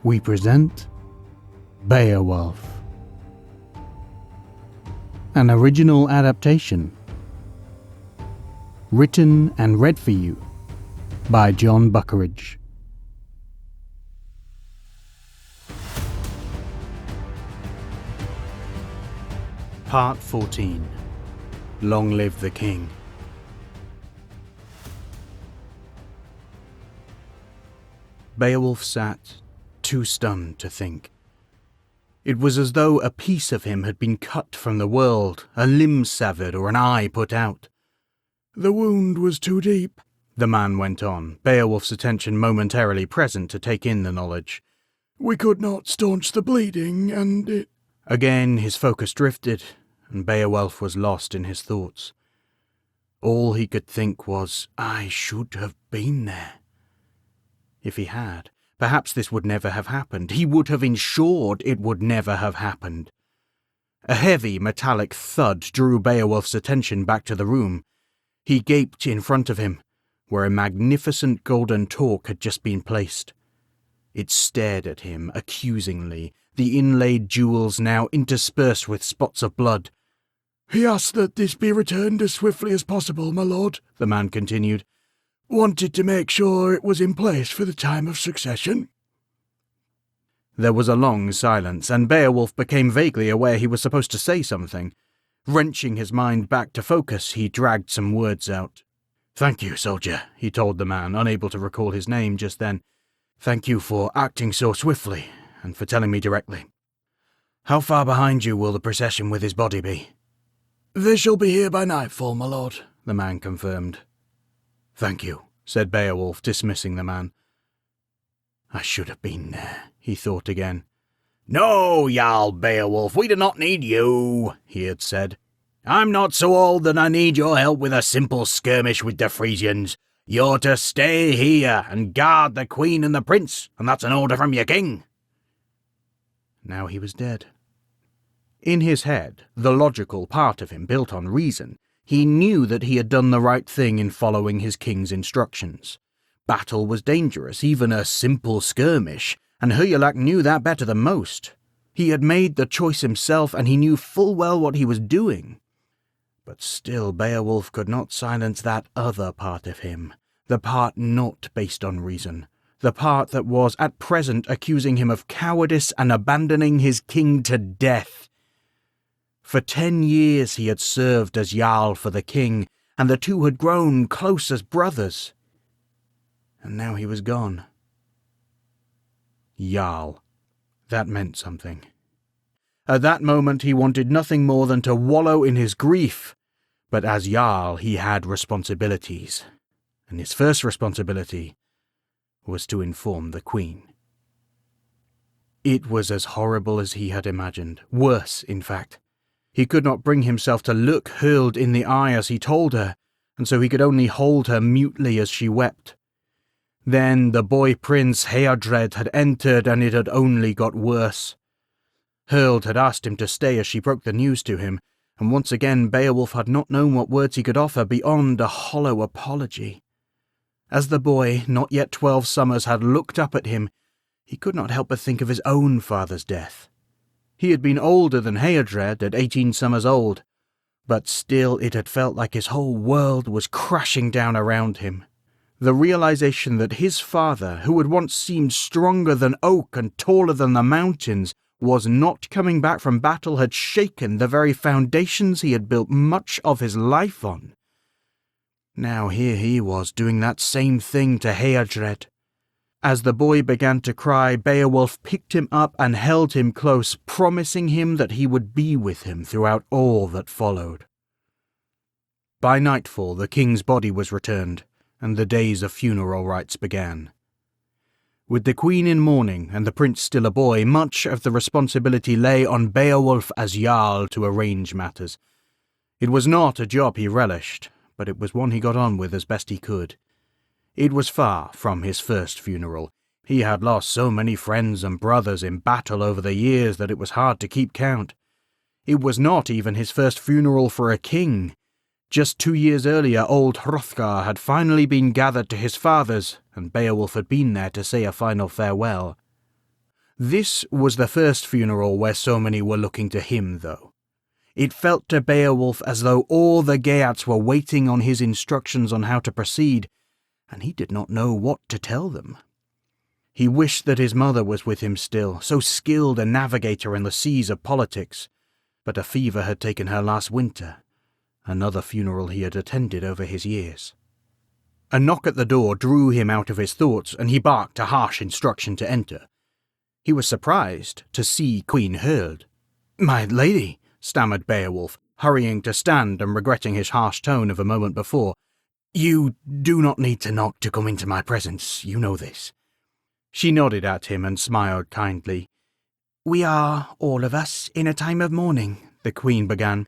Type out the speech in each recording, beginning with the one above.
we present Beowulf, an original adaptation, written and read for you by Jon Buckeridge. Part 14. Long Live the King. Beowulf sat, too stunned to think. It was as though a piece of him had been cut from the world, a limb severed or an eye put out. "The wound was too deep," the man went on, Beowulf's attention momentarily present to take in the knowledge. "We could not staunch the bleeding, and it—" Again his focus drifted, and Beowulf was lost in his thoughts. All he could think was, I should have been there. If he had, perhaps this would never have happened. He would have ensured it would never have happened. A heavy metallic thud drew Beowulf's attention back to the room. He gaped in front of him, where a magnificent golden torque had just been placed. It stared at him accusingly, the inlaid jewels now interspersed with spots of blood. "He asked that this be returned as swiftly as possible, my lord," the man continued. "Wanted to make sure it was in place for the time of succession." There was a long silence, and Beowulf became vaguely aware he was supposed to say something. Wrenching his mind back to focus, he dragged some words out. "Thank you, soldier," he told the man, unable to recall his name just then. "Thank you for acting so swiftly, and for telling me directly. How far behind you will the procession with his body be?" "They shall be here by nightfall, my lord," the man confirmed. "Thank you," said Beowulf, dismissing the man. I should have been there, he thought again. "No, Jarl Beowulf, we do not need you," he had said. "I'm not so old that I need your help with a simple skirmish with the Frisians. You're to stay here and guard the queen and the prince, and that's an order from your king." Now he was dead. In his head, the logical part of him built on reason, he knew that he had done the right thing in following his king's instructions. Battle was dangerous, even a simple skirmish, and Hyrjolak knew that better than most. He had made the choice himself, and he knew full well what he was doing. But still Beowulf could not silence that other part of him, the part not based on reason, the part that was at present accusing him of cowardice and abandoning his king to death. For 10 years he had served as Jarl for the king, and the two had grown close as brothers. And now he was gone. Jarl. That meant something. At that moment he wanted nothing more than to wallow in his grief, but as Jarl he had responsibilities, and his first responsibility was to inform the Queen. It was as horrible as he had imagined, worse, in fact. He could not bring himself to look Hurled in the eye as he told her, and so he could only hold her mutely as she wept. Then the boy prince Heardred had entered, and it had only got worse. Hurled had asked him to stay as she broke the news to him, and once again Beowulf had not known what words he could offer beyond a hollow apology. As the boy, not yet 12 summers, had looked up at him, he could not help but think of his own father's death. He had been older than Heardred at 18 summers old, but still it had felt like his whole world was crashing down around him. The realization that his father, who had once seemed stronger than oak and taller than the mountains, was not coming back from battle had shaken the very foundations he had built much of his life on. Now here he was doing that same thing to Heardred. As the boy began to cry, Beowulf picked him up and held him close, promising him that he would be with him throughout all that followed. By nightfall the king's body was returned, and the days of funeral rites began. With the queen in mourning and the prince still a boy, much of the responsibility lay on Beowulf as Jarl to arrange matters. It was not a job he relished, but it was one he got on with as best he could. It was far from his first funeral. He had lost so many friends and brothers in battle over the years that it was hard to keep count. It was not even his first funeral for a king. Just 2 years earlier, old Hrothgar had finally been gathered to his fathers, and Beowulf had been there to say a final farewell. This was the first funeral where so many were looking to him, though. It felt to Beowulf as though all the Geats were waiting on his instructions on how to proceed, and he did not know what to tell them. He wished that his mother was with him still, so skilled a navigator in the seas of politics, but a fever had taken her last winter, another funeral he had attended over his years. A knock at the door drew him out of his thoughts, and he barked a harsh instruction to enter. He was surprised to see Queen Hurd. "My lady," stammered Beowulf, hurrying to stand and regretting his harsh tone of a moment before. "You do not need to knock to come into my presence, you know this." She nodded at him and smiled kindly. "We are, all of us, in a time of mourning," the Queen began,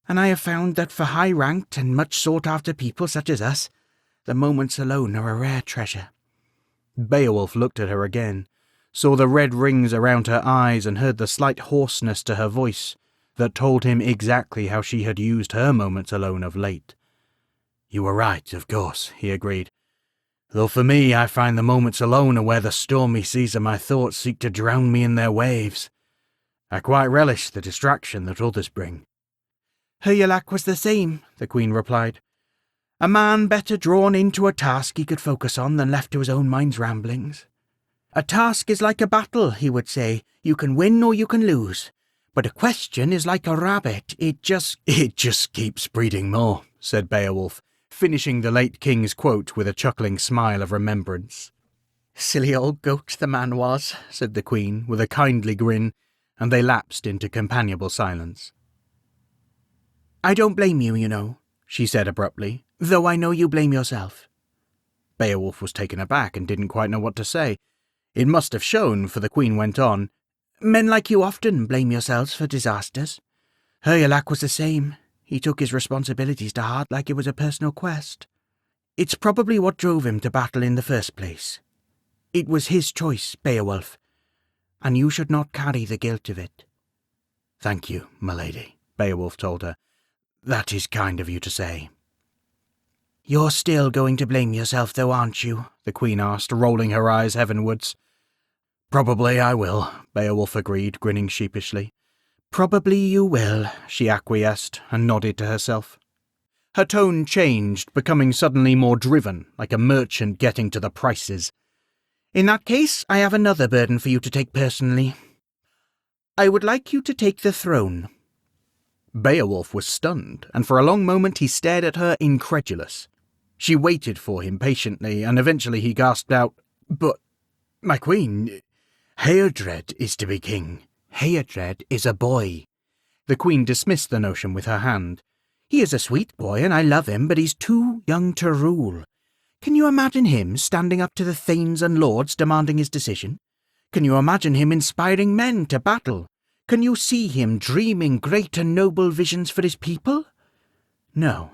"and I have found that for high-ranked and much sought-after people such as us, the moments alone are a rare treasure." Beowulf looked at her again, saw the red rings around her eyes and heard the slight hoarseness to her voice that told him exactly how she had used her moments alone of late. "You were right, of course," he agreed. "Though for me I find the moments alone are where the stormy seas of my thoughts seek to drown me in their waves. I quite relish the distraction that others bring." "Hyrelac was the same," the Queen replied. "A man better drawn into a task he could focus on than left to his own mind's ramblings. A task is like a battle, he would say. You can win or you can lose. But a question is like a rabbit. It just keeps breeding more," said Beowulf, finishing the late king's quote with a chuckling smile of remembrance. "Silly old goat the man was," said the Queen, with a kindly grin, and they lapsed into companionable silence. "I don't blame you, you know," she said abruptly, "though I know you blame yourself." Beowulf was taken aback and didn't quite know what to say. It must have shown, for the Queen went on. "Men like you often blame yourselves for disasters. Hyrelac was the same. He took his responsibilities to heart like it was a personal quest. It's probably what drove him to battle in the first place. It was his choice, Beowulf, and you should not carry the guilt of it." "Thank you, my lady," Beowulf told her. "That is kind of you to say." "You're still going to blame yourself, though, aren't you?" the Queen asked, rolling her eyes heavenwards. "Probably I will," Beowulf agreed, grinning sheepishly. "Probably you will," she acquiesced and nodded to herself. Her tone changed, becoming suddenly more driven, like a merchant getting to the prices. "In that case, I have another burden for you to take personally. I would like you to take the throne." Beowulf was stunned, and for a long moment he stared at her incredulous. She waited for him patiently, and eventually he gasped out, "But, my Queen, Heardred is to be king." "Heardred is a boy." The Queen dismissed the notion with her hand. "He is a sweet boy, and I love him, but he's too young to rule. Can you imagine him standing up to the thanes and lords demanding his decision? Can you imagine him inspiring men to battle? Can you see him dreaming great and noble visions for his people? No.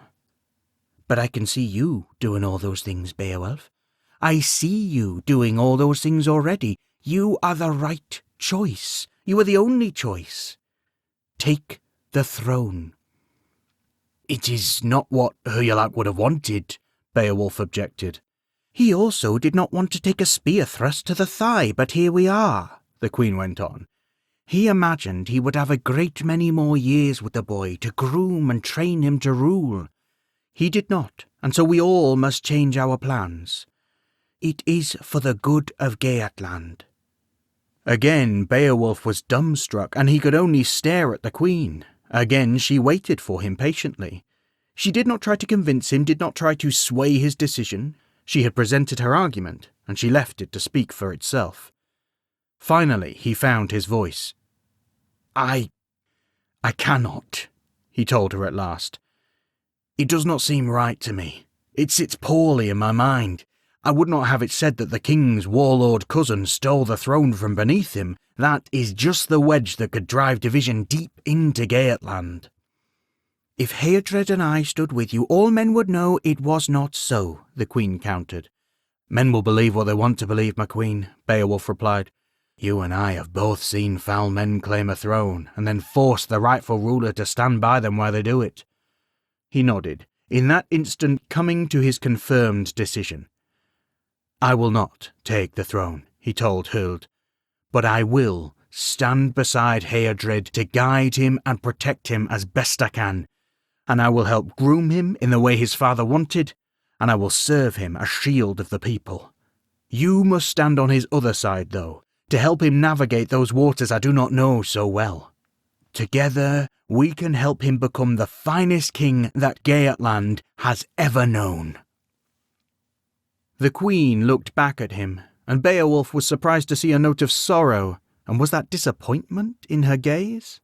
But I can see you doing all those things, Beowulf. I see you doing all those things already. You are the right choice. You are the only choice. Take the throne." "It is not what Hyrelac would have wanted," Beowulf objected. "He also did not want to take a spear thrust to the thigh, but here we are," the Queen went on. "He imagined he would have a great many more years with the boy to groom and train him to rule. He did not, and so we all must change our plans. It is for the good of Geatland." Again Beowulf was dumbstruck, and he could only stare at the Queen. Again she waited for him patiently. She did not try to convince him, did not try to sway his decision. She had presented her argument, and she left it to speak for itself. Finally he found his voice. I cannot," he told her at last. "It does not seem right to me. It sits poorly in my mind. I would not have it said that the king's warlord cousin stole the throne from beneath him. That is just the wedge that could drive division deep into Geatland." "If Heardred and I stood with you, all men would know it was not so," the Queen countered. "Men will believe what they want to believe, my Queen," Beowulf replied. "You and I have both seen foul men claim a throne, and then force the rightful ruler to stand by them while they do it." He nodded, in that instant coming to his confirmed decision. "I will not take the throne," he told Huld, but I will stand beside Heardred to guide him and protect him as best I can, and I will help groom him in the way his father wanted, and I will serve him as shield of the people. You must stand on his other side, though, to help him navigate those waters I do not know so well. Together, we can help him become the finest king that Geatland has ever known." The Queen looked back at him, and Beowulf was surprised to see a note of sorrow, and was that disappointment in her gaze?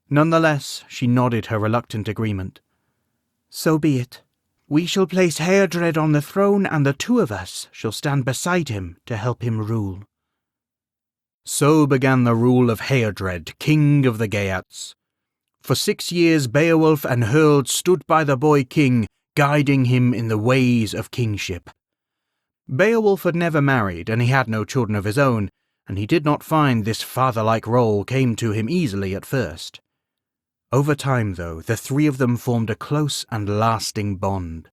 Nonetheless, she nodded her reluctant agreement. "So be it. We shall place Heardred on the throne, and the two of us shall stand beside him to help him rule." So began the rule of Heardred, king of the Geats. For 6 years Beowulf and Hurld stood by the boy king, guiding him in the ways of kingship. Beowulf had never married, and he had no children of his own, and he did not find this father-like role came to him easily at first. Over time, though, the three of them formed a close and lasting bond.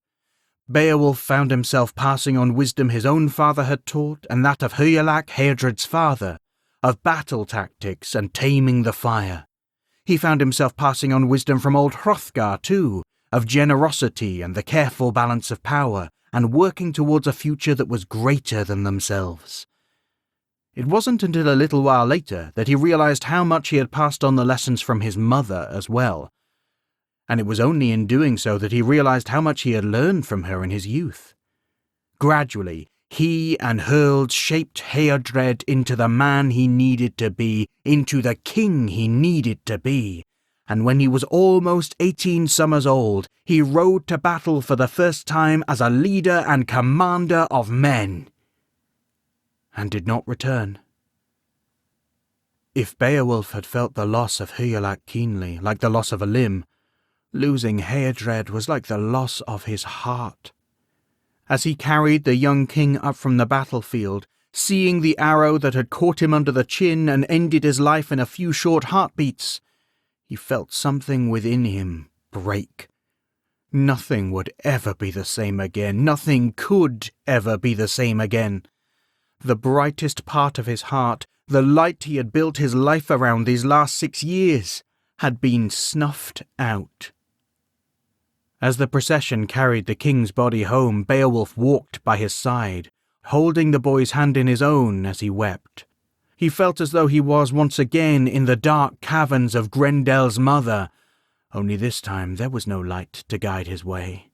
Beowulf found himself passing on wisdom his own father had taught, and that of Hugelac, Heardred's father, of battle tactics and taming the fire. He found himself passing on wisdom from old Hrothgar, too, of generosity and the careful balance of power, and working towards a future that was greater than themselves. It wasn't until a little while later that he realized how much he had passed on the lessons from his mother as well, and it was only in doing so that he realized how much he had learned from her in his youth. Gradually, he and Hurld shaped Heardred into the man he needed to be, into the king he needed to be, and when he was almost 18 summers old, he rode to battle for the first time as a leader and commander of men, and did not return. If Beowulf had felt the loss of Hugelac keenly, like the loss of a limb, losing Heardred was like the loss of his heart. As he carried the young king up from the battlefield, seeing the arrow that had caught him under the chin and ended his life in a few short heartbeats, he felt something within him break. Nothing would ever be the same again. Nothing could ever be the same again. The brightest part of his heart, the light he had built his life around these last 6 years, had been snuffed out. As the procession carried the king's body home, Beowulf walked by his side, holding the boy's hand in his own as he wept. He felt as though he was once again in the dark caverns of Grendel's mother, only this time there was no light to guide his way.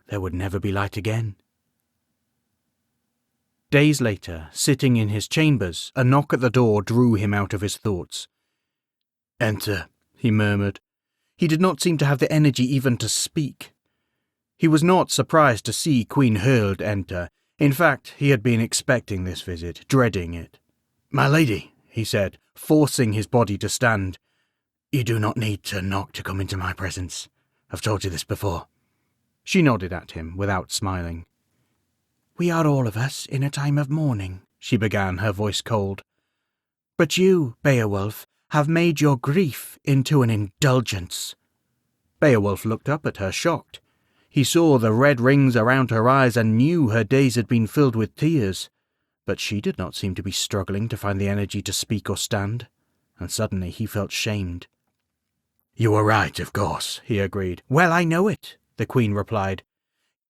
There would never be light again. Days later, sitting in his chambers, a knock at the door drew him out of his thoughts. "Enter," he murmured. He did not seem to have the energy even to speak. He was not surprised to see Queen Hurld enter. In fact, he had been expecting this visit, dreading it. "My lady," he said, forcing his body to stand, "you do not need to knock to come into my presence. I've told you this before." She nodded at him without smiling. "We are all of us in a time of mourning," she began, her voice cold. "But you, Beowulf, have made your grief into an indulgence." Beowulf looked up at her, shocked. He saw the red rings around her eyes and knew her days had been filled with tears, but she did not seem to be struggling to find the energy to speak or stand, and suddenly he felt shamed. "You are right, of course," he agreed. "Well, I know it," the Queen replied.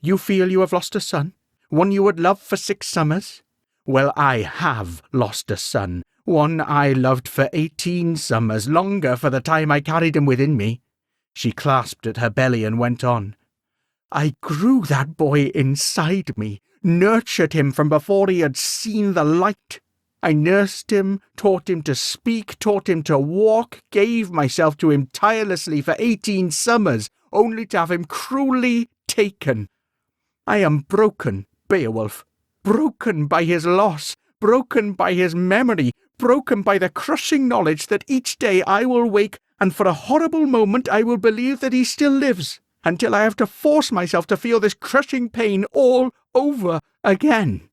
"You feel you have lost a son, one you had loved for 6 summers? Well, I have lost a son, one I loved for 18 summers, longer for the time I carried him within me." She clasped at her belly and went on. "I grew that boy inside me, nurtured him from before he had seen the light. I nursed him, taught him to speak, taught him to walk, gave myself to him tirelessly for 18 summers, only to have him cruelly taken. I am broken, Beowulf, broken by his loss, broken by his memory, broken by the crushing knowledge that each day I will wake and for a horrible moment I will believe that he still lives, until I have to force myself to feel this crushing pain all over again."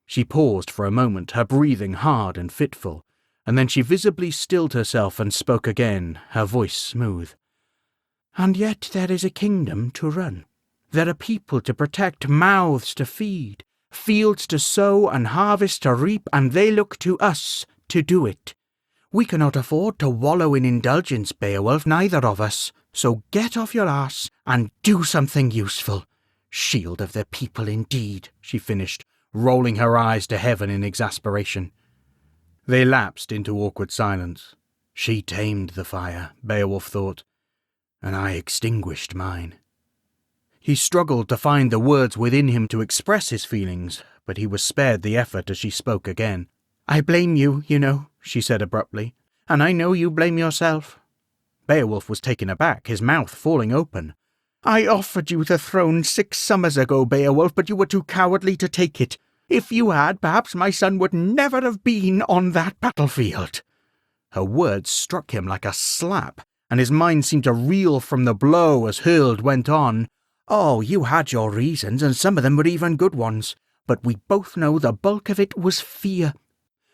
She paused for a moment, her breathing hard and fitful, and then she visibly stilled herself and spoke again, her voice smooth. "And yet there is a kingdom to run. There are people to protect, mouths to feed, fields to sow and harvest to reap, and they look to us to do it. We cannot afford to wallow in indulgence, Beowulf, neither of us. So get off your arse and do something useful. Shield of the people indeed, she finished, rolling her eyes to heaven in exasperation. They lapsed into awkward silence. She tamed the fire, Beowulf thought, and I extinguished mine. He struggled to find the words within him to express his feelings, but he was spared the effort as she spoke again. I blame you, you know, she said abruptly, and I know you blame yourself. Beowulf was taken aback, his mouth falling open. I offered you the throne 6 summers ago, Beowulf, but you were too cowardly to take it. If you had, perhaps my son would never have been on that battlefield. Her words struck him like a slap, and his mind seemed to reel from the blow as Hurled went on. Oh, you had your reasons, and some of them were even good ones, but we both know the bulk of it was fear.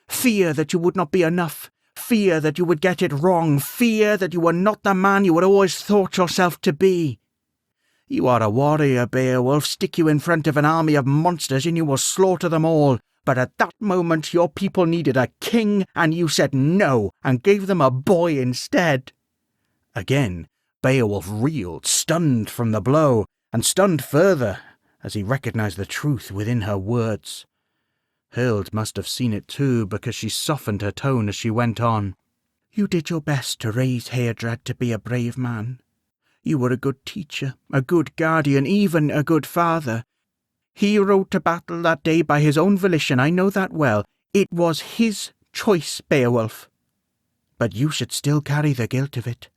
Fear that you would not be enough. Fear that you would get it wrong. Fear that you were not the man you had always thought yourself to be. You are a warrior, Beowulf. Stick you in front of an army of monsters and you will slaughter them all. But at that moment your people needed a king, and you said no, and gave them a boy instead. Again, Beowulf reeled, stunned from the blow, and stunned further, as he recognized the truth within her words. Hurled must have seen it too, because she softened her tone as she went on. You did your best to raise Heardred to be a brave man. You were a good teacher, a good guardian, even a good father. He rode to battle that day by his own volition, I know that well. It was his choice, Beowulf. But you should still carry the guilt of it.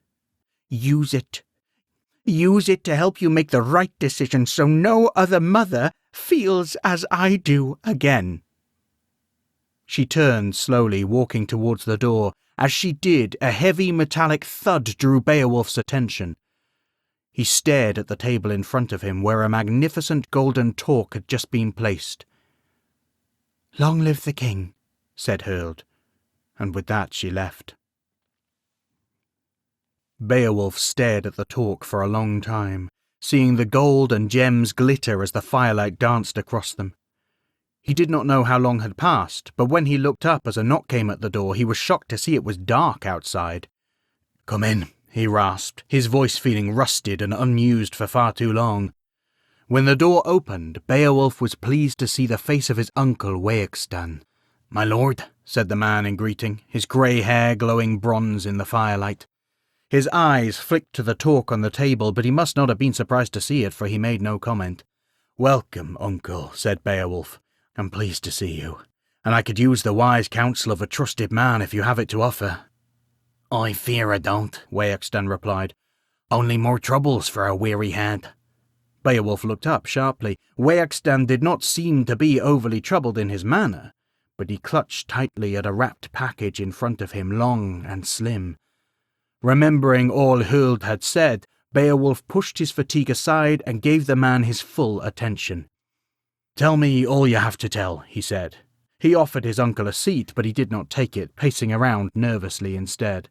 Use it. Use it to help you make the right decision so no other mother feels as I do again. She turned slowly, walking towards the door. As she did, a heavy metallic thud drew Beowulf's attention. He stared at the table in front of him, where a magnificent golden torque had just been placed. Long live the king, said Hurled, and with that she left. Beowulf stared at the torque for a long time, seeing the gold and gems glitter as the firelight danced across them. He did not know how long had passed, but when he looked up as a knock came at the door, he was shocked to see it was dark outside. Come in, he rasped, his voice feeling rusted and unused for far too long. When the door opened, Beowulf was pleased to see the face of his uncle Wehextan. My lord, said the man in greeting, his grey hair glowing bronze in the firelight. His eyes flicked to the torque on the table, but he must not have been surprised to see it, for he made no comment. Welcome, uncle, said Beowulf. I'm pleased to see you, and I could use the wise counsel of a trusted man if you have it to offer. I fear I don't, Wehextan replied. Only more troubles for a weary head. Beowulf looked up sharply. Wehextan did not seem to be overly troubled in his manner, but he clutched tightly at a wrapped package in front of him, long and slim. Remembering all Hurled had said, Beowulf pushed his fatigue aside and gave the man his full attention. Tell me all you have to tell, he said. He offered his uncle a seat, but he did not take it, pacing around nervously instead.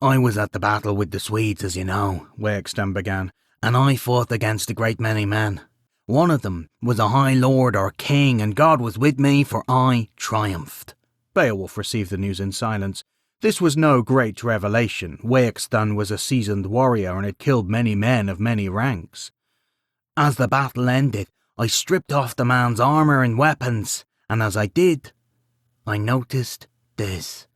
I was at the battle with the Swedes, as you know, Wehextan began, and I fought against a great many men. One of them was a high lord or king, and God was with me, for I triumphed. Beowulf received the news in silence. This was no great revelation. Wehextan was a seasoned warrior and had killed many men of many ranks. As the battle ended, I stripped off the man's armour and weapons, and as I did, I noticed this.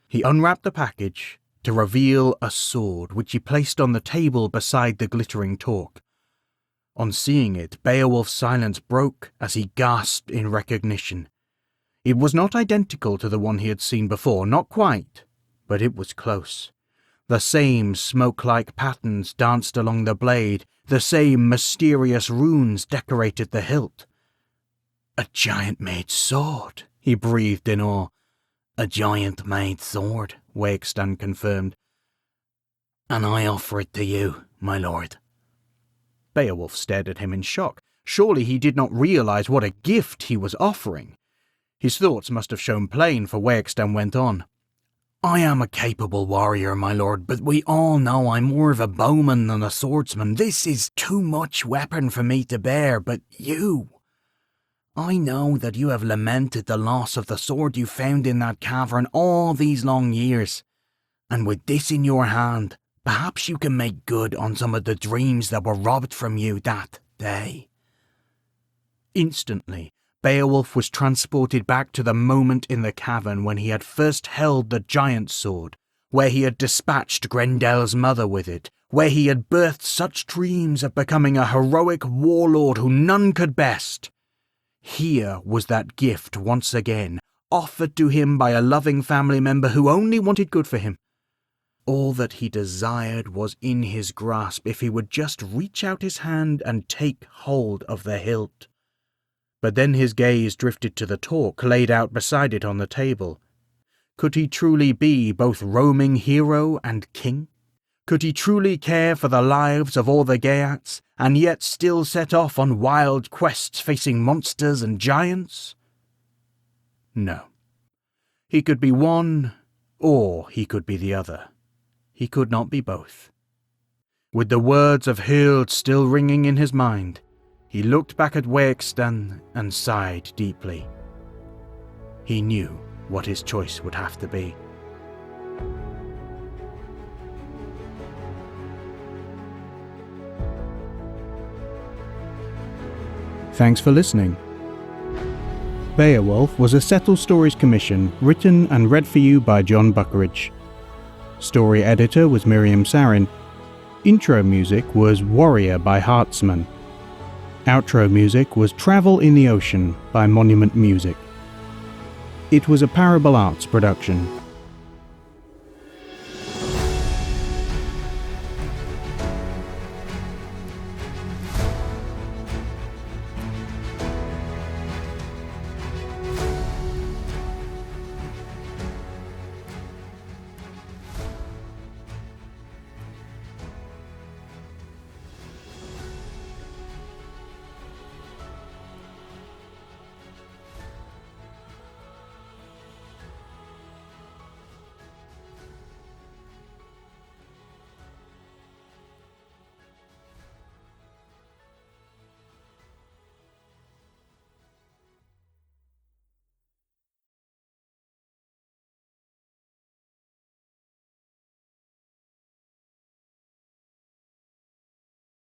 He unwrapped the package to reveal a sword, which he placed on the table beside the glittering torque. On seeing it, Beowulf's silence broke as he gasped in recognition. It was not identical to the one he had seen before, not quite, but it was close. The same smoke-like patterns danced along the blade, the same mysterious runes decorated the hilt. A giant-made sword, he breathed in awe. A giant-made sword, Wehextan confirmed. And I offer it to you, my lord. Beowulf stared at him in shock. Surely he did not realize what a gift he was offering. His thoughts must have shown plain, for Wehextan went on. I am a capable warrior, my lord, but we all know I'm more of a bowman than a swordsman. This is too much weapon for me to bear, but you... I know that you have lamented the loss of the sword you found in that cavern all these long years, and with this in your hand, perhaps you can make good on some of the dreams that were robbed from you that day." Instantly, Beowulf was transported back to the moment in the cavern when he had first held the giant's sword, where he had dispatched Grendel's mother with it, where he had birthed such dreams of becoming a heroic warlord who none could best. Here was that gift once again, offered to him by a loving family member who only wanted good for him. All that he desired was in his grasp if he would just reach out his hand and take hold of the hilt. But then his gaze drifted to the talk laid out beside it on the table. Could he truly be both roaming hero and king? Could he truly care for the lives of all the Geats, and yet still set off on wild quests facing monsters and giants? No. He could be one, or he could be the other. He could not be both. With the words of Hild still ringing in his mind, he looked back at Wexton and sighed deeply. He knew what his choice would have to be. Thanks for listening. Beowulf was a Settle Stories commission written and read for you by Jon Buckeridge. Story editor was Miriam Sarin. Intro music was Warrior by Hartzman. Outro music was Travel in the Ocean by Monument Music. It was a Parable Arts production.